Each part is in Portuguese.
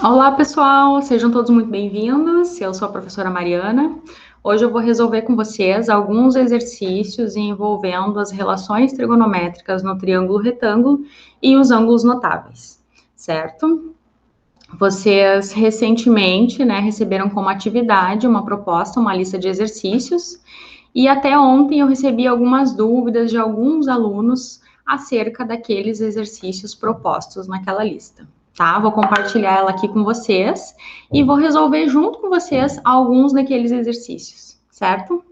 Olá, pessoal! Sejam todos muito bem-vindos. Eu sou a professora Mariana. Hoje eu vou resolver com vocês alguns exercícios envolvendo as relações trigonométricas no triângulo retângulo e os ângulos notáveis, certo? Vocês recentemente, receberam como atividade uma proposta, uma lista de exercícios, e até ontem eu recebi algumas dúvidas de alguns alunos acerca daqueles exercícios propostos naquela lista, tá? Vou compartilhar ela aqui com vocês e vou resolver junto com vocês alguns daqueles exercícios, certo?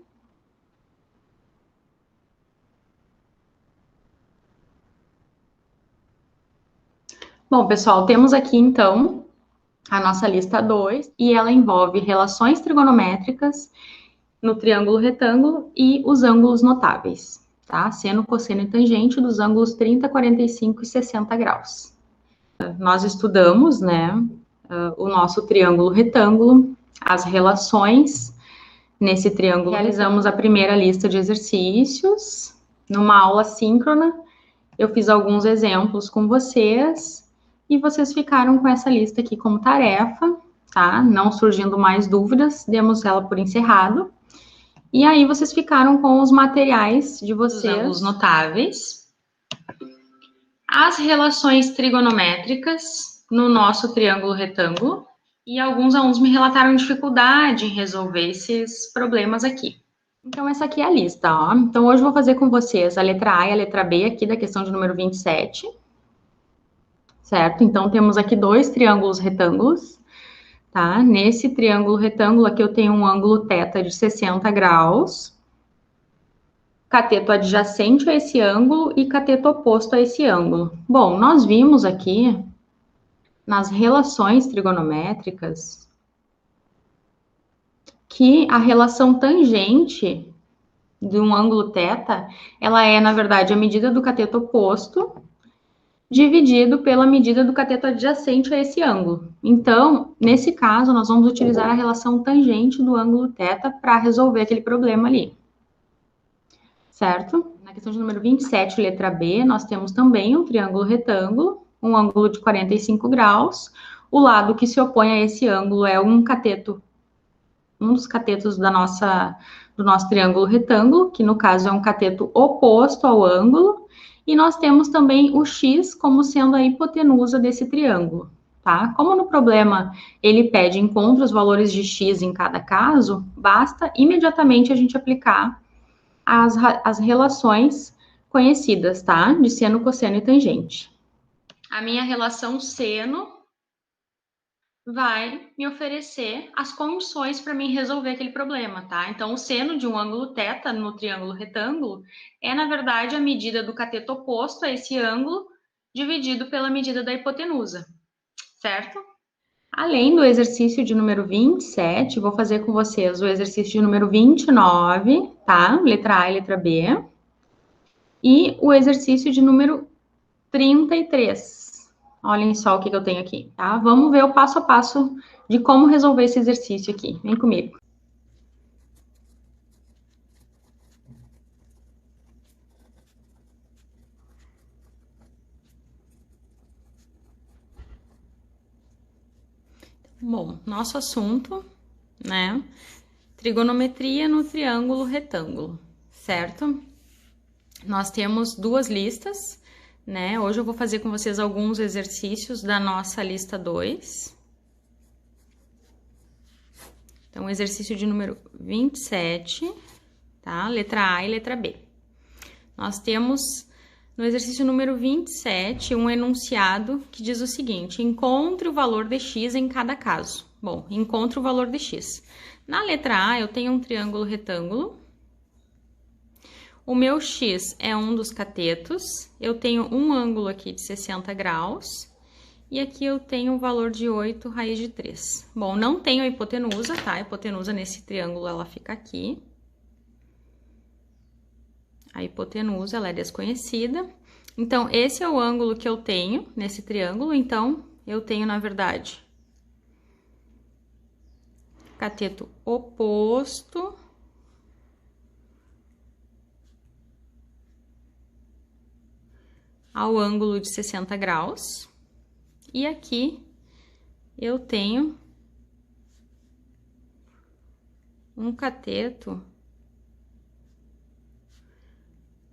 Bom, pessoal, temos aqui então a nossa lista 2 e ela envolve relações trigonométricas no triângulo retângulo e os ângulos notáveis, tá? Seno, cosseno e tangente dos ângulos 30, 45 e 60 graus. Nós estudamos, o nosso triângulo retângulo, as relações nesse triângulo. Realizamos a primeira lista de exercícios numa aula síncrona. Eu fiz alguns exemplos com vocês e vocês ficaram com essa lista aqui como tarefa, tá? Não surgindo mais dúvidas, demos ela por encerrado. E aí vocês ficaram com os materiais de vocês. Os ângulos notáveis, as relações trigonométricas no nosso triângulo retângulo, e alguns alunos me relataram dificuldade em resolver esses problemas aqui. Então, essa aqui é a lista, ó. Então, hoje eu vou fazer com vocês a letra A e a letra B aqui da questão de número 27, certo? Então, temos aqui dois triângulos retângulos, tá? Nesse triângulo retângulo aqui eu tenho um ângulo θ de 60 graus, cateto adjacente a esse ângulo e cateto oposto a esse ângulo. Bom, nós vimos aqui nas relações trigonométricas que a relação tangente de um ângulo θ, ela é, na verdade, a medida do cateto oposto dividido pela medida do cateto adjacente a esse ângulo. Então, nesse caso, nós vamos utilizar a relação tangente do ângulo θ para resolver aquele problema ali. Certo? Na questão de número 27, letra B, nós temos também um triângulo retângulo, um ângulo de 45 graus. O lado que se opõe a esse ângulo é um dos catetos do nosso triângulo retângulo, que no caso é um cateto oposto ao ângulo. E nós temos também o x como sendo a hipotenusa desse triângulo, tá? Como no problema ele pede encontre os valores de x em cada caso, basta imediatamente a gente aplicar as relações conhecidas, tá? De seno, cosseno e tangente. A minha relação seno vai me oferecer as condições para mim resolver aquele problema, tá? Então, o seno de um ângulo θ no triângulo retângulo é, na verdade, a medida do cateto oposto a esse ângulo dividido pela medida da hipotenusa, certo? Além do exercício de número 27, vou fazer com vocês o exercício de número 29, tá? Letra A e letra B. E o exercício de número 33. Olhem só o que eu tenho aqui, tá? Vamos ver o passo a passo de como resolver esse exercício aqui. Vem comigo. Bom, nosso assunto, né? Trigonometria no triângulo retângulo, certo? Nós temos duas listas, né? Hoje eu vou fazer com vocês alguns exercícios da nossa lista 2. Então, exercício de número 27, tá? Letra A e letra B. Nós temos no exercício número 27 um enunciado que diz o seguinte: encontre o valor de x em cada caso. Bom, encontre o valor de x. Na letra A, eu tenho um triângulo retângulo. O meu x é um dos catetos. Eu tenho um ângulo aqui de 60 graus. E aqui eu tenho o valor de 8 raiz de 3. Bom, não tenho a hipotenusa, tá? A hipotenusa nesse triângulo, ela fica aqui. A hipotenusa, ela é desconhecida. Então, esse é o ângulo que eu tenho nesse triângulo. Então, eu tenho, na verdade, cateto oposto ao ângulo de 60 graus. E aqui eu tenho um cateto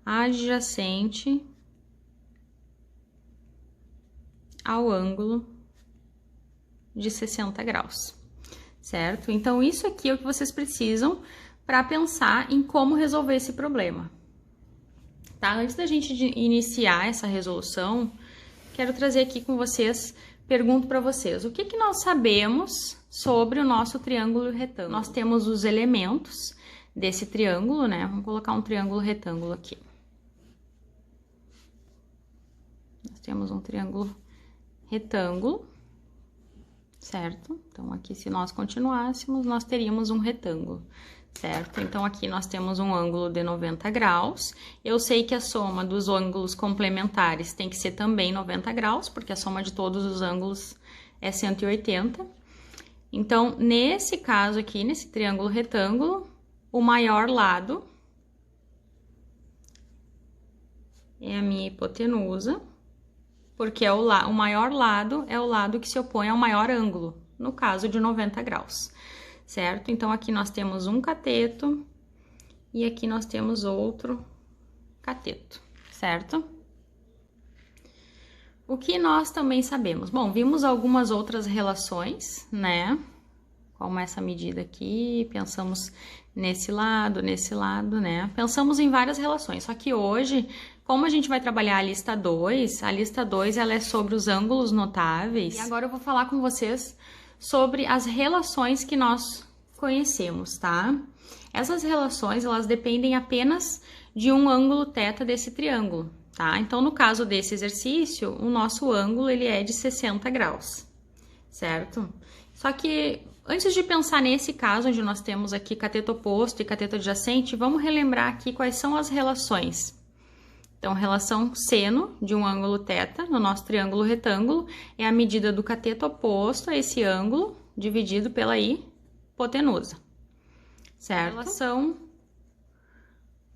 adjacente ao ângulo de 60 graus, certo? Então, isso aqui é o que vocês precisam para pensar em como resolver esse problema, tá? Antes da gente iniciar essa resolução, quero trazer aqui com vocês, pergunto para vocês, o que que nós sabemos sobre o nosso triângulo retângulo? Nós temos os elementos desse triângulo, né? Vamos colocar um triângulo retângulo aqui. Nós temos um triângulo retângulo, certo? Então, aqui, se nós continuássemos, nós teríamos um retângulo, certo? Então, aqui nós temos um ângulo de 90 graus. Eu sei que a soma dos ângulos complementares tem que ser também 90 graus, porque a soma de todos os ângulos é 180. Então, nesse caso aqui, nesse triângulo retângulo, o maior lado é a minha hipotenusa, porque é o maior lado é o lado que se opõe ao maior ângulo, no caso de 90 graus, certo? Então, aqui nós temos um cateto e aqui nós temos outro cateto, certo? O que nós também sabemos? Bom, vimos algumas outras relações, né? Como essa medida aqui, pensamos nesse lado, né? Pensamos em várias relações, só que hoje, como a gente vai trabalhar a lista 2 ela é sobre os ângulos notáveis. E agora eu vou falar com vocês sobre as relações que nós conhecemos, tá? Essas relações, elas dependem apenas de um ângulo θ desse triângulo, tá? Então, no caso desse exercício, o nosso ângulo, ele é de 60 graus, certo? Só que, antes de pensar nesse caso, onde nós temos aqui cateto oposto e cateto adjacente, vamos relembrar aqui quais são as relações. Então, relação seno de um ângulo θ no nosso triângulo retângulo é a medida do cateto oposto a esse ângulo dividido pela hipotenusa, certo? Relação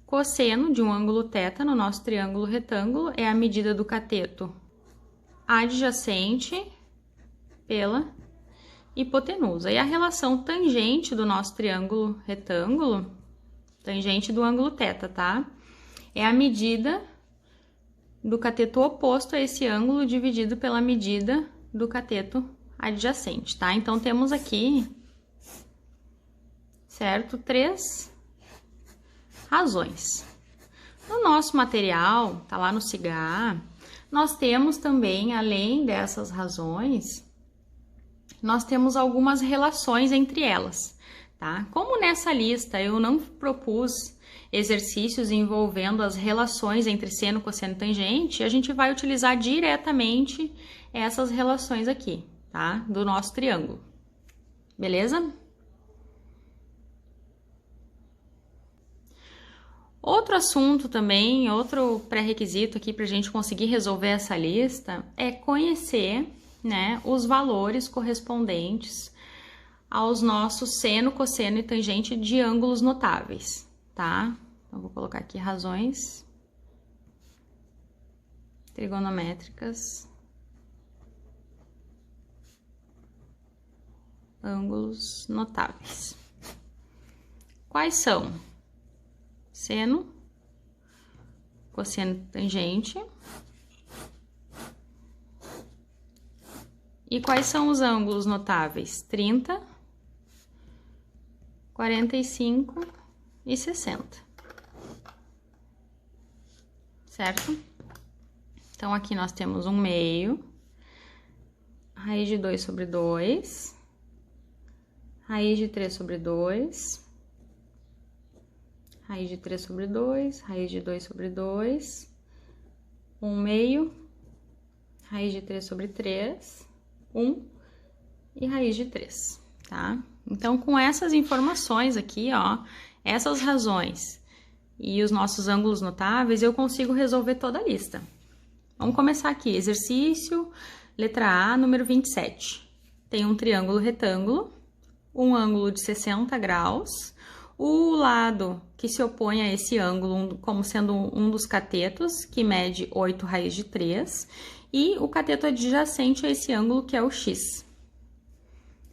cosseno de um ângulo θ no nosso triângulo retângulo é a medida do cateto adjacente pela hipotenusa. E a relação tangente do nosso triângulo retângulo, tangente do ângulo θ, tá? É a medida do cateto oposto a esse ângulo dividido pela medida do cateto adjacente, tá? Então, temos aqui, certo? 3 razões. No nosso material, tá lá no CIGA, nós temos também, além dessas razões, nós temos algumas relações entre elas, tá? Como nessa lista eu não propus exercícios envolvendo as relações entre seno, cosseno e tangente, a gente vai utilizar diretamente essas relações aqui, tá? Do nosso triângulo. Beleza? Outro assunto também, outro pré-requisito aqui para a gente conseguir resolver essa lista é conhecer, né, os valores correspondentes aos nossos seno, cosseno e tangente de ângulos notáveis, tá? Então, vou colocar aqui razões trigonométricas, ângulos notáveis. Quais são? Seno, cosseno, tangente. E quais são os ângulos notáveis? 30, 45 e 60. Certo? Então, aqui nós temos um meio, raiz de 2 sobre 2, raiz de 3 sobre 2, raiz de 3 sobre 2, raiz de 2 sobre 2, um meio, raiz de 3 sobre 3, 1 e raiz de 3, tá? Então, com essas informações aqui, ó, essas razões e os nossos ângulos notáveis, eu consigo resolver toda a lista. Vamos começar aqui. Exercício, letra A, número 27. Tem um triângulo retângulo, um ângulo de 60 graus, o lado que se opõe a esse ângulo como sendo um dos catetos, que mede 8 raiz de 3, e o cateto adjacente a esse ângulo, que é o x,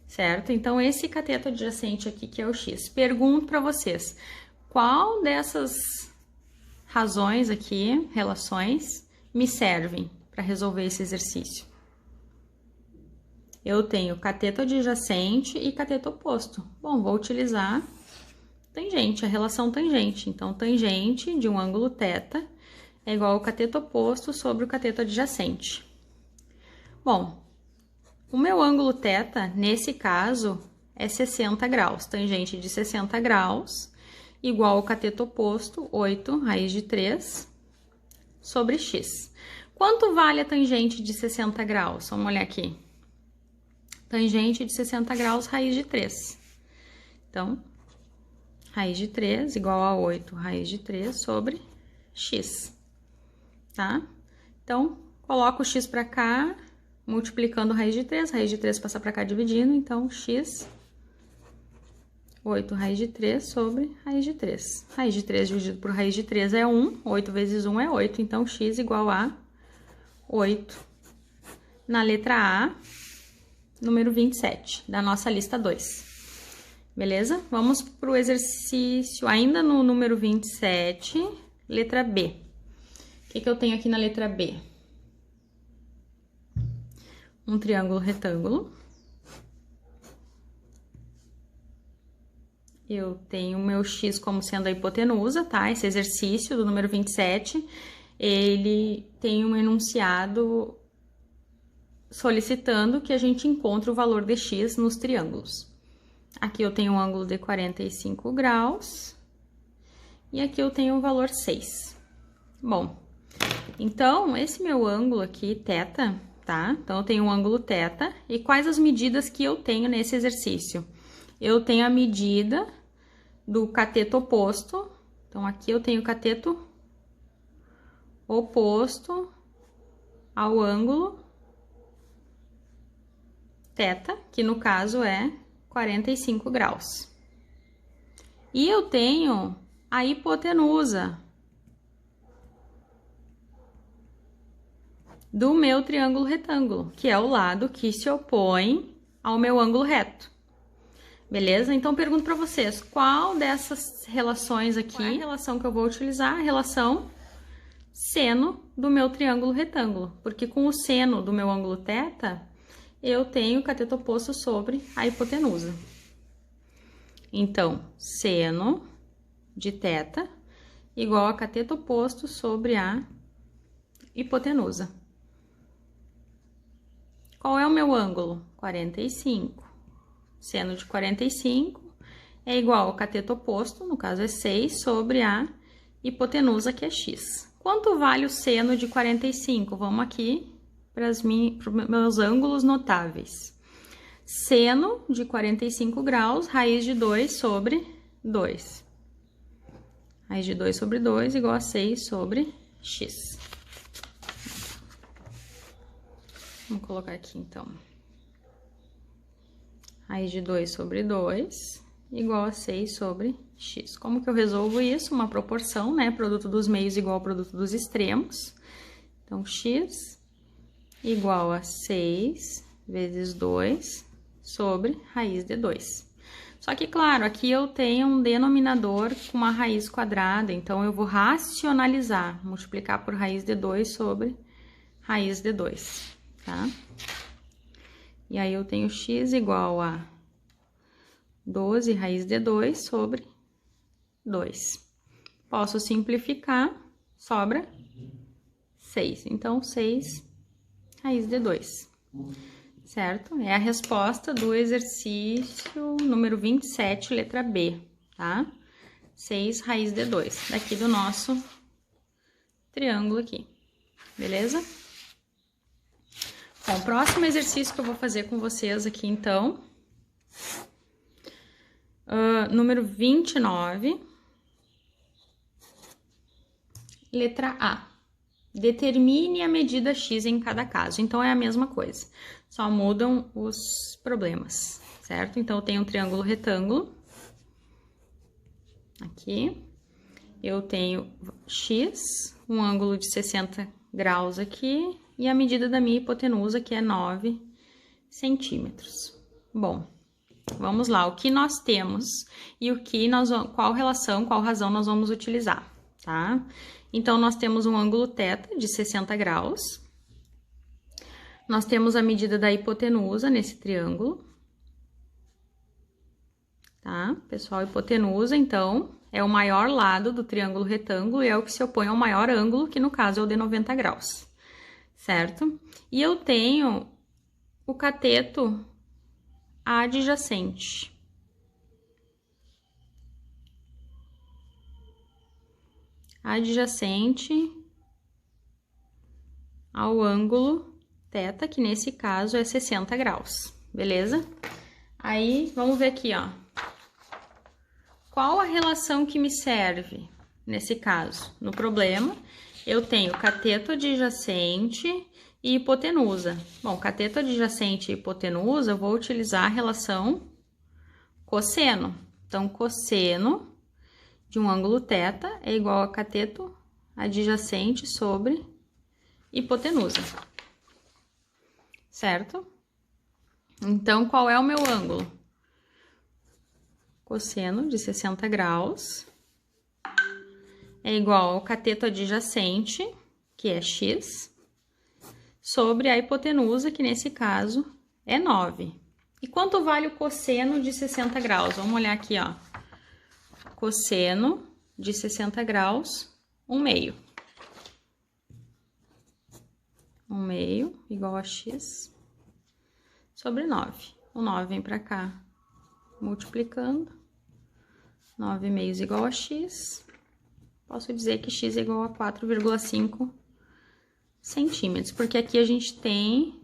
certo? Então, esse cateto adjacente aqui, que é o x. Pergunto para vocês, qual dessas razões aqui, relações, me servem para resolver esse exercício? Eu tenho cateto adjacente e cateto oposto. Bom, vou utilizar tangente, a relação tangente. Então, tangente de um ângulo θ é igual ao cateto oposto sobre o cateto adjacente. Bom, o meu ângulo θ, nesse caso, é 60 graus. Tangente de 60 graus, igual ao cateto oposto, 8 raiz de 3, sobre x. Quanto vale a tangente de 60 graus? Vamos olhar aqui. Tangente de 60 graus, raiz de 3. Então, raiz de 3 igual a 8 raiz de 3 sobre x, tá? Então, coloco o x para cá, multiplicando raiz de 3 passa para cá dividindo, então x, 8 raiz de 3 sobre raiz de 3. Raiz de 3 dividido por raiz de 3 é 1, 8 vezes 1 é 8, então x igual a 8. Na letra A, número 27, da nossa lista 2. Beleza? Vamos para o exercício ainda no número 27, letra B. O que eu tenho aqui na letra B? Um triângulo retângulo. Eu tenho o meu x como sendo a hipotenusa, tá? Esse exercício do número 27, ele tem um enunciado solicitando que a gente encontre o valor de x nos triângulos. Aqui eu tenho um ângulo de 45 graus e aqui eu tenho o valor 6. Bom, então, esse meu ângulo aqui, θ, tá? Então, eu tenho um ângulo θ. E quais as medidas que eu tenho nesse exercício? Eu tenho a medida do cateto oposto. Então, aqui eu tenho o cateto oposto ao ângulo θ, que no caso é 45 graus. E eu tenho a hipotenusa do meu triângulo retângulo, que é o lado que se opõe ao meu ângulo reto. Beleza? Então, pergunto para vocês, qual dessas relações aqui, a relação que eu vou utilizar? A relação seno do meu triângulo retângulo, porque com o seno do meu ângulo θ, eu tenho o cateto oposto sobre a hipotenusa. Então, seno de θ igual a cateto oposto sobre a hipotenusa. Qual é o meu ângulo? 45. Seno de 45 é igual ao cateto oposto, no caso é 6, sobre a hipotenusa, que é x. Quanto vale o seno de 45? Vamos aqui para os meus ângulos notáveis. Seno de 45 graus, raiz de 2 sobre 2. Raiz de 2 sobre 2 igual a 6 sobre x. Vamos colocar aqui, então. Raiz de 2 sobre 2 igual a 6 sobre x. Como que eu resolvo isso? Uma proporção, né? Produto dos meios igual ao produto dos extremos. Então, x igual a 6 vezes 2 sobre raiz de 2. Só que, claro, aqui eu tenho um denominador com uma raiz quadrada, então eu vou racionalizar, multiplicar por raiz de 2 sobre raiz de 2, tá? E aí eu tenho x igual a 12 raiz de 2 sobre 2. Posso simplificar, sobra 6. Então, 6 raiz de 2. Certo? É a resposta do exercício número 27, letra B, tá? 6 raiz de 2, daqui do nosso triângulo aqui, beleza? Bom, o próximo exercício que eu vou fazer com vocês aqui, então, número 29, letra A. Determine a medida x em cada caso. Então, é a mesma coisa, só mudam os problemas, certo? Então, eu tenho um triângulo retângulo, aqui, eu tenho x, um ângulo de 60 graus aqui, e a medida da minha hipotenusa, que é 9 centímetros. Bom, Vamos lá, o que nós temos e qual relação, qual razão nós vamos utilizar, tá? Então, nós temos um ângulo θ de 60 graus. Nós temos a medida da hipotenusa nesse triângulo. Tá? Pessoal, hipotenusa, então, é o maior lado do triângulo retângulo e é o que se opõe ao maior ângulo, que no caso é o de 90 graus, certo? E eu tenho o cateto adjacente. Adjacente ao ângulo θ, que nesse caso é 60 graus, beleza? Aí, vamos ver aqui, ó. Qual a relação que me serve nesse caso? No problema, eu tenho cateto adjacente e hipotenusa. Bom, cateto adjacente e hipotenusa, eu vou utilizar a relação cosseno. Então, cosseno de um ângulo θ é igual a cateto adjacente sobre hipotenusa. Certo? Então, qual é o meu ângulo? Cosseno de 60 graus é igual ao cateto adjacente, que é x, sobre a hipotenusa, que nesse caso é 9. E quanto vale o cosseno de 60 graus? Vamos olhar aqui, ó. Cosseno de 60 graus, 1/2. 1/2 igual a x sobre 9. O 9 vem para cá multiplicando. 9/2 igual a x. Posso dizer que x é igual a 4,5 centímetros, porque aqui a gente tem,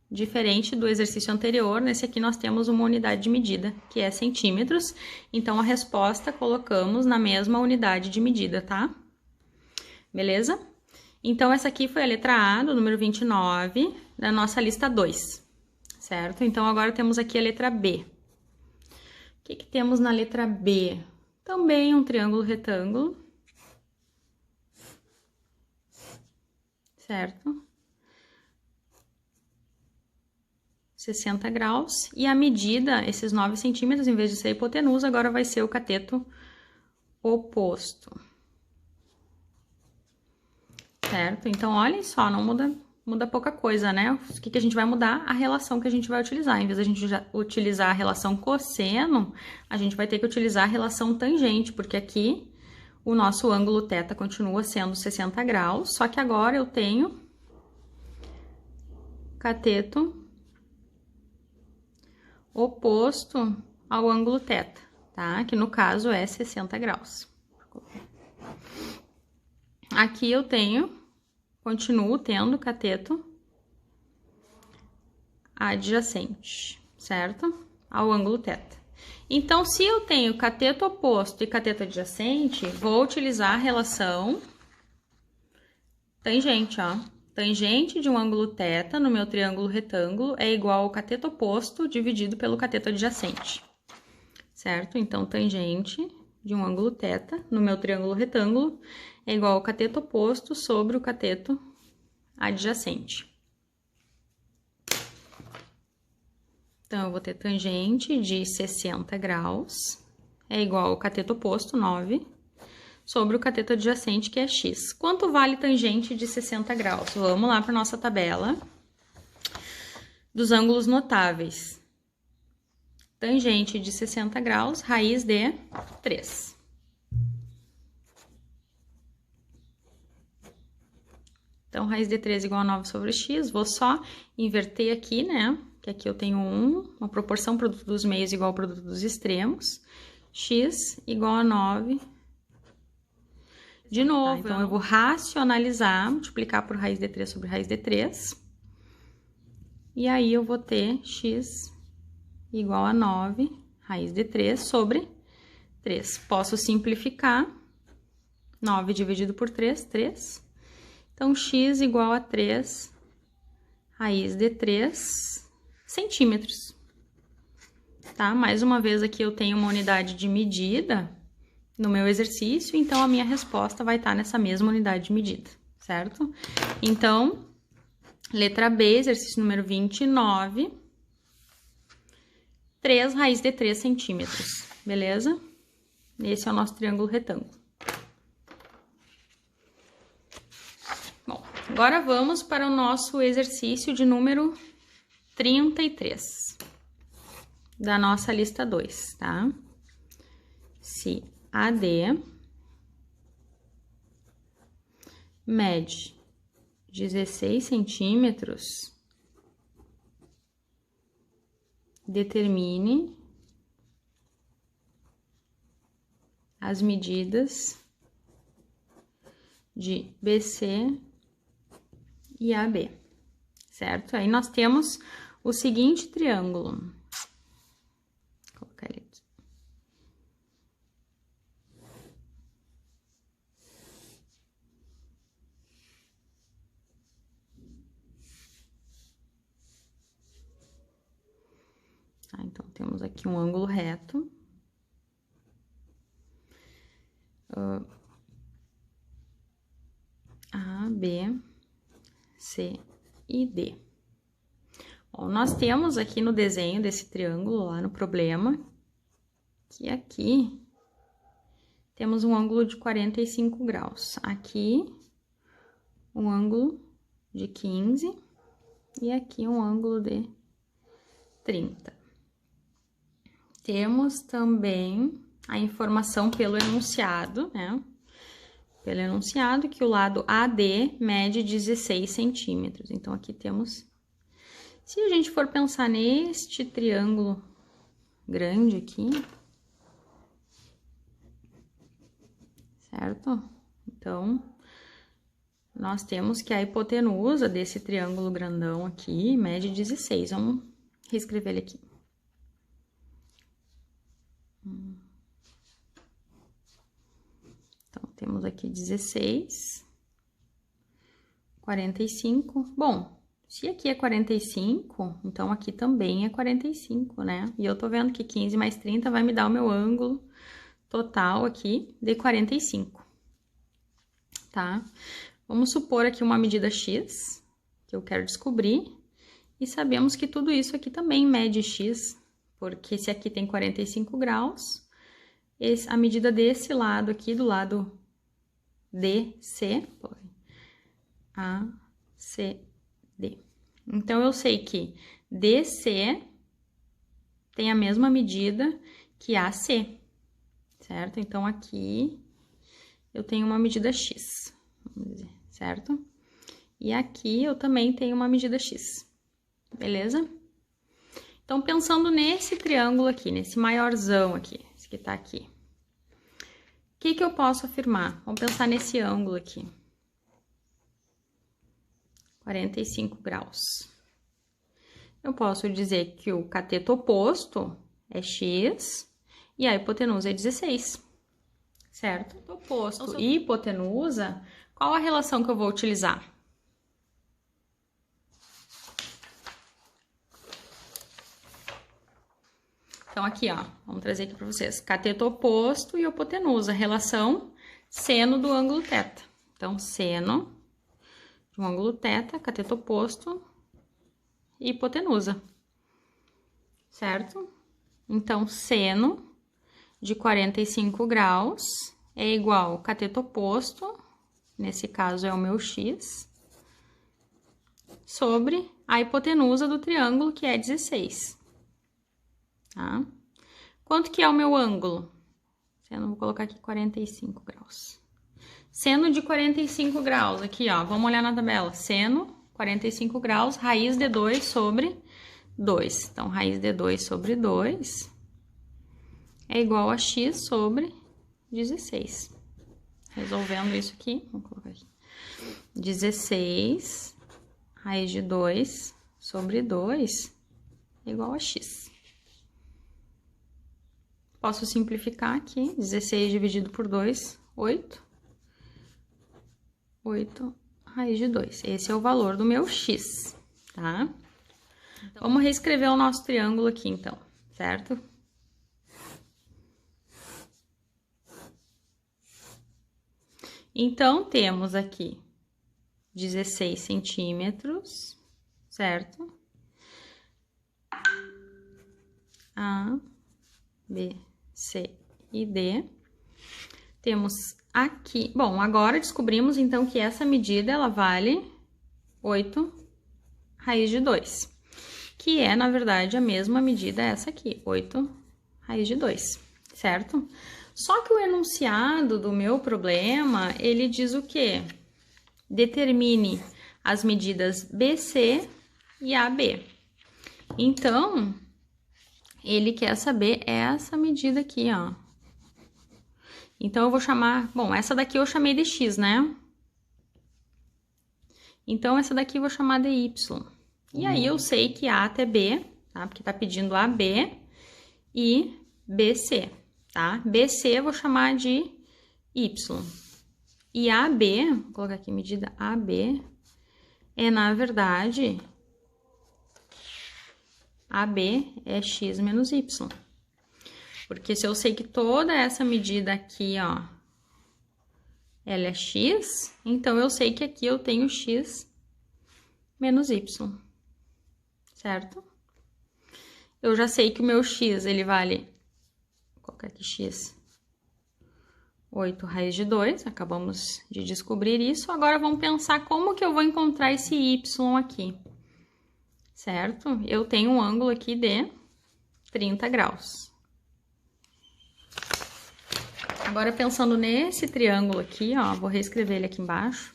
diferente do exercício anterior, nesse aqui nós temos uma unidade de medida, que é centímetros. Então, a resposta colocamos na mesma unidade de medida, tá? Beleza? Então, essa aqui foi a letra A, do número 29, da nossa lista 2, certo? Então, agora temos aqui a letra B. O que temos na letra B? Também um triângulo retângulo, certo? 60 graus. E a medida, esses 9 centímetros, em vez de ser a hipotenusa, agora vai ser o cateto oposto. Certo? Então, olhem só, não muda pouca coisa, né? O que a gente vai mudar? A relação que a gente vai utilizar. Em vez de a gente utilizar a relação cosseno, a gente vai ter que utilizar a relação tangente, porque aqui o nosso ângulo θ continua sendo 60 graus, só que agora eu tenho cateto oposto ao ângulo θ, tá? Que no caso é 60 graus. Aqui eu continuo tendo cateto adjacente, certo? Ao ângulo θ. Então, se eu tenho cateto oposto e cateto adjacente, vou utilizar a relação tangente, ó. Tangente de um ângulo θ no meu triângulo retângulo é igual ao cateto oposto dividido pelo cateto adjacente, certo? Então, tangente de um ângulo θ no meu triângulo retângulo é igual ao cateto oposto sobre o cateto adjacente. Então, eu vou ter tangente de 60 graus é igual ao cateto oposto, 9, sobre o cateto adjacente, que é x. Quanto vale tangente de 60 graus? Vamos lá para nossa tabela dos ângulos notáveis. Tangente de 60 graus, raiz de 3. Então, raiz de 3 igual a 9 sobre x. Vou só inverter aqui, né? Que aqui eu tenho uma proporção produto dos meios igual ao produto dos extremos. X igual a 9. De novo, então eu vou racionalizar, multiplicar por raiz de 3 sobre raiz de 3. E aí eu vou ter x igual a 9, raiz de 3 sobre 3. Posso simplificar. 9 dividido por 3, 3. Então, x igual a 3, raiz de 3 centímetros. Tá? Mais uma vez aqui eu tenho uma unidade de medida no meu exercício, então a minha resposta vai estar nessa mesma unidade de medida, certo? Então, letra B, exercício número 29. 3 raiz de 3 centímetros, beleza? Esse é o nosso triângulo retângulo. Bom, agora vamos para o nosso exercício de número 33 da nossa lista 2, tá? Se AD mede 16 centímetros, determine as medidas de BC e AB, certo? Aí nós temos o seguinte triângulo. Vou colocar ele aqui. Então, temos aqui um ângulo reto. A, B, C e D. Bom, nós temos aqui no desenho desse triângulo, lá no problema, que aqui temos um ângulo de 45 graus. Aqui, um ângulo de 15 e aqui um ângulo de 30. Temos também a informação pelo enunciado, né? Pelo enunciado que o lado AD mede 16 centímetros. Então, aqui temos... Se a gente for pensar neste triângulo grande aqui, certo? Então, nós temos que a hipotenusa desse triângulo grandão aqui mede 16. Vamos reescrever ele aqui. Então, temos aqui 16, 45. Bom, se aqui é 45, então aqui também é 45, né? E eu tô vendo que 15 mais 30 vai me dar o meu ângulo total aqui de 45, tá? Vamos supor aqui uma medida X, que eu quero descobrir, e sabemos que tudo isso aqui também mede X, porque se aqui tem 45 graus, a medida desse lado aqui, do lado DC, ACD. Então, eu sei que DC tem a mesma medida que AC, certo? Então, aqui eu tenho uma medida X, vamos dizer, certo? E aqui eu também tenho uma medida X, beleza? Então, pensando nesse triângulo aqui, nesse maiorzão aqui, esse que tá aqui, o que que eu posso afirmar? Vamos pensar nesse ângulo aqui. 45 graus. Eu posso dizer que o cateto oposto é X e a hipotenusa é 16, certo? Oposto e hipotenusa, qual a relação que eu vou utilizar? Então, aqui, ó, vamos trazer aqui para vocês. Cateto oposto e hipotenusa, relação seno do ângulo θ. Então, seno de um ângulo θ, cateto oposto e hipotenusa, certo? Então, seno de 45 graus é igual ao cateto oposto, nesse caso é o meu X, sobre a hipotenusa do triângulo, que é 16. Tá? Quanto que é o meu ângulo? Seno, vou colocar aqui 45 graus. Seno de 45 graus, aqui, ó, vamos olhar na tabela. Seno, 45 graus, raiz de 2 sobre 2. Então, raiz de 2 sobre 2 é igual a x sobre 16. Resolvendo isso aqui, vamos colocar aqui. 16, raiz de 2 sobre 2 é igual a x. Posso simplificar aqui, 16 dividido por 2, 8. 8 raiz de 2. Esse é o valor do meu x, tá? Então, vamos reescrever o nosso triângulo aqui, então, certo? Então, temos aqui 16 centímetros, certo? A, B, C e D. Temos aqui... Bom, agora descobrimos, então, que essa medida, ela vale 8 raiz de 2. Que é, na verdade, a mesma medida essa aqui, 8 raiz de 2, certo? Só que o enunciado do meu problema, ele diz o quê? Determine as medidas BC e AB. Então, ele quer saber essa medida aqui, ó. Então, eu vou chamar... Bom, essa daqui eu chamei de X, né? Então, essa daqui eu vou chamar de Y. E aí, eu sei que A até B, tá? Porque tá pedindo AB e BC, tá? BC eu vou chamar de Y. E AB, vou colocar aqui medida AB, é, na verdade, AB é X menos Y. Porque se eu sei que toda essa medida aqui, ó, ela é X, então eu sei que aqui eu tenho X menos Y, certo? Eu já sei que o meu X, ele vale, vou colocar aqui X, 8 raiz de 2, acabamos de descobrir isso. Agora, vamos pensar como que eu vou encontrar esse Y aqui, certo? Eu tenho um ângulo aqui de 30 graus. Agora, pensando nesse triângulo aqui, ó, vou reescrever ele aqui embaixo.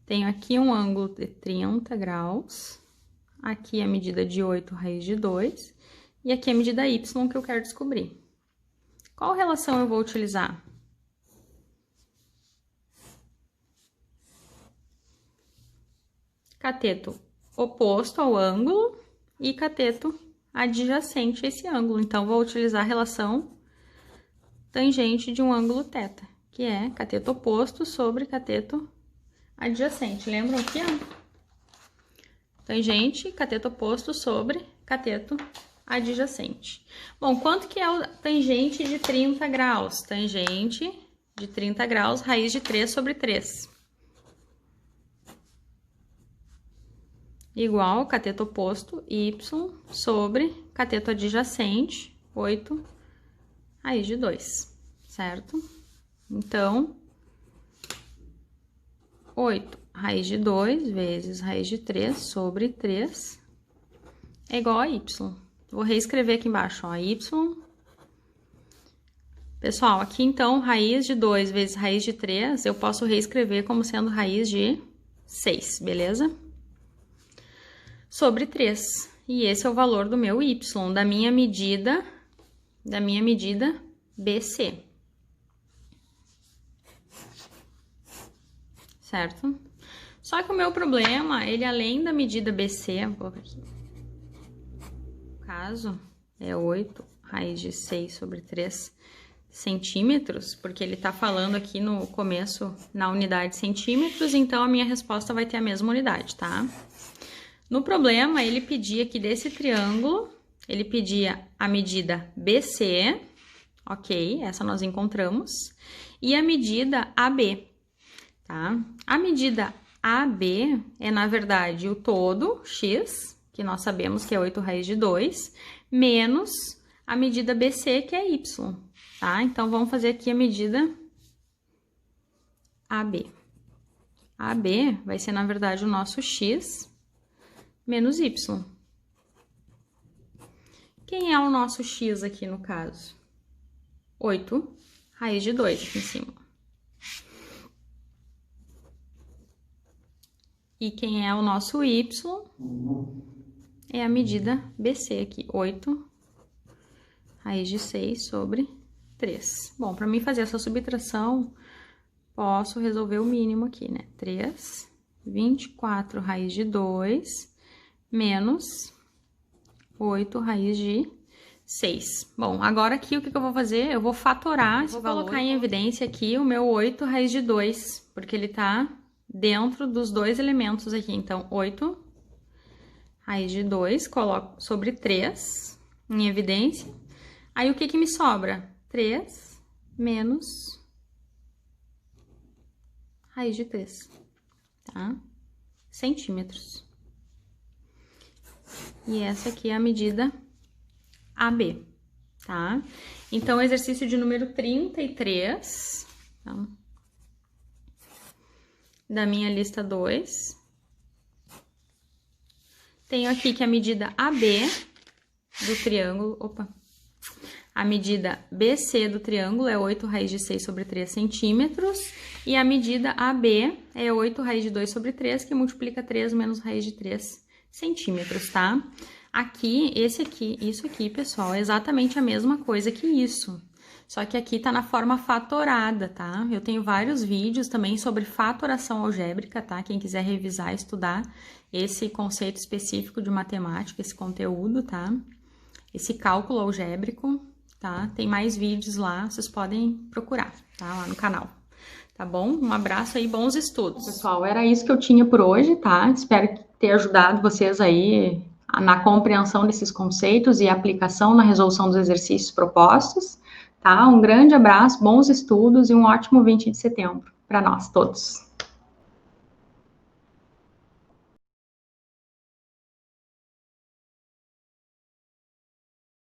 Tenho aqui um ângulo de 30 graus, aqui a medida de 8 raiz de 2, e aqui a medida Y que eu quero descobrir. Qual relação eu vou utilizar? Cateto oposto ao ângulo e cateto adjacente a esse ângulo. Então, vou utilizar a relação tangente de um ângulo θ, que é cateto oposto sobre cateto adjacente. Lembram aqui, ó? Tangente, cateto oposto sobre cateto adjacente. Bom, quanto que é o tangente de 30 graus? Tangente de 30 graus, raiz de 3 sobre 3. Igual cateto oposto, y, sobre cateto adjacente, 8, raiz de 2, certo? Então, 8 raiz de 2 vezes raiz de 3 sobre 3 é igual a y. Vou reescrever aqui embaixo, ó, y. Pessoal, aqui então, raiz de 2 vezes raiz de 3, eu posso reescrever como sendo raiz de 6, beleza? Sobre 3. E esse é o valor do meu y, da minha medida BC. Certo? Só que o meu problema, ele além da medida BC, vou colocar aqui, no caso, é 8 raiz de 6 sobre 3 centímetros, porque ele tá falando aqui no começo na unidade centímetros, então a minha resposta vai ter a mesma unidade, tá? No problema, ele pedia aqui desse triângulo, ele pedia a medida BC, ok, essa nós encontramos, e a medida AB, tá? A medida AB é, na verdade, o todo, x, que nós sabemos que é 8 raiz de 2, menos a medida BC, que é y, tá? Então, vamos fazer aqui a medida AB. AB vai ser, na verdade, o nosso x menos y. Quem é o nosso x aqui no caso? 8 raiz de 2 aqui em cima. E quem é o nosso y é a medida BC aqui, 8 raiz de 6 sobre 3. Bom, para mim fazer essa subtração, posso resolver o mínimo aqui, né? 3, 24 raiz de 2 menos 8 raiz de 6. Bom, agora aqui o que eu vou fazer? Eu vou fatorar esse valor. Vou colocar em evidência aqui o meu 8 raiz de 2, porque ele tá dentro dos dois elementos aqui. Então, 8 raiz de 2, coloco sobre 3 em evidência. Aí, o que me sobra? 3 menos raiz de 3, tá? Centímetros. e essa aqui é a medida AB, tá? Então, exercício de número 33, então, da minha lista 2. Tenho aqui que a medida AB do triângulo, a medida BC do triângulo é 8 raiz de 6 sobre 3 centímetros, e a medida AB é 8 raiz de 2 sobre 3, que multiplica 3 menos raiz de 3 centímetros, tá? Aqui, isso aqui, pessoal, é exatamente a mesma coisa que isso. Só que aqui tá na forma fatorada, tá? Eu tenho vários vídeos também sobre fatoração algébrica, tá? Quem quiser revisar, estudar esse conceito específico de matemática, esse conteúdo, tá? Esse cálculo algébrico, tá? Tem mais vídeos lá, vocês podem procurar, tá? Lá no canal. Tá bom? Um abraço aí, bons estudos. Pessoal, era isso que eu tinha por hoje, tá? Espero ter ajudado vocês aí na compreensão desses conceitos e aplicação na resolução dos exercícios propostos, tá? Um grande abraço, bons estudos e um ótimo 20 de setembro para nós todos.